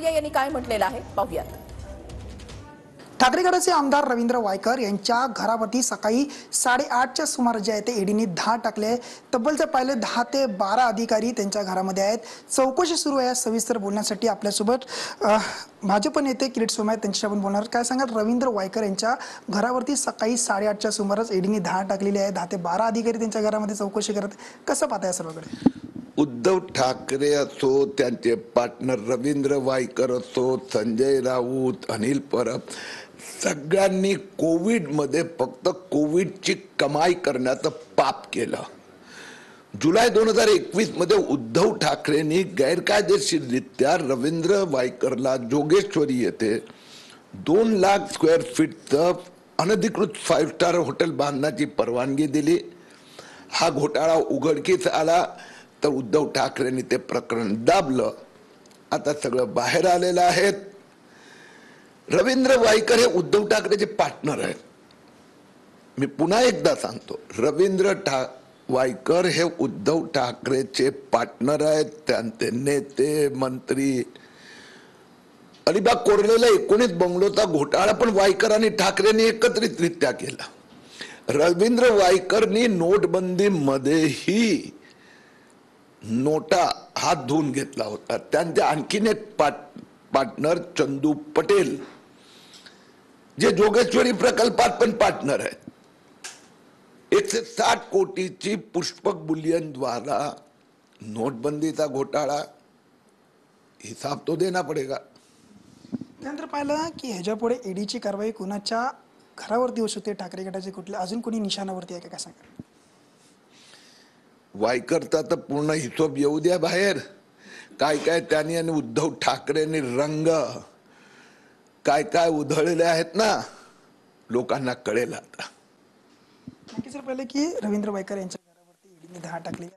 सिसोदिया यांनी काय म्हटलेलं आहे पाहूयात। ठाकरे गटाचे आमदार रवींद्र वायकर यांच्या घरावरती सकाळी 8:30च्या सुमारास जे आहे ते ईडीने धाड टाकले। तब्बल जर पाहिले 10 ते 12 अधिकारी त्यांच्या घरामध्ये आहेत। चौकशी सुरू आहे। सविस्तर बोलण्यासाठी आपल्यासोबत भाजप नेते किरीट सोमय्या आहेत, त्यांच्याशी आपण बोलणार। काय सांगाल, रवींद्र वायकर यांच्या घरावरती सकाळी 8:30च्या सुमारास ईडीने धाड टाकलेली आहे। 10 ते 12 अधिकारी त्यांच्या घरामध्ये चौकशी करत। कसं पाहताय सर्वकडे? उद्धव ठाकरे असो, त्यांचे पार्टनर रवींद्र वायकर असो, संजय राऊत, अनिल परब, सगळ्यांनी कोविडमध्ये फक्त कोविडची कमाई करण्याचं पाप केलं। जुलै 2021 मध्ये उद्धव ठाकरेंनी गैरकायदेशीररित्या रवींद्र वायकरला जोगेश्वरी येथे 2 लाख स्क्वेअर फीटचं अनधिकृत 5 स्टार हॉटेल बांधण्याची परवानगी दिली। हा घोटाळा उघडकीस आला तर उद्धव ठाकरेंनी ते प्रकरण दाबलं। आता सगळं बाहेर आलेलं आहे। रवींद्र वायकर हे उद्धव ठाकरेचे पार्टनर आहेत। मी पुन्हा एकदा सांगतो, रवींद्र वायकर हे उद्धव ठाकरेचे पार्टनर आहेत। त्यांचे नेते मंत्री, अलिबाग कोरलेला 19 बंगलोचा घोटाळा पण वायकर आणि ठाकरेंनी एकत्रितरित्या केला। रवींद्र वायकरनी नोटबंदी मध्येही नोटा हात धुवून घेतला होता। त्यांचे आणखीन एक पार्टनर चंदू पटेल, जे जोगेश्वरी प्रकल्पात पण पार्टनर आहेत। 160 कोटीची पुष्पक बुलियन द्वारा नोटबंदीचा घोटाळा, हिसाब तो देना पडेगा। त्यानंतर पाहिलं की ह्याच्यापुढे ईडीची कारवाई कुणाच्या घरावरती होऊ शकते? ठाकरे गटाचे कुठले अजून कोणी निशाणावरती आहे का? काय सांगा? वायकरचा तर पूर्ण हिशोब येऊ द्या बाहेर। काय काय त्यांनी आणि उद्धव ठाकरेंनी रंग काय काय उधळलेले आहेत ना, लोकांना कळेल आता। नक्कीच पाहिलं की रवींद्र वायकर यांच्या घरावरती ईडीने धाड टाकली।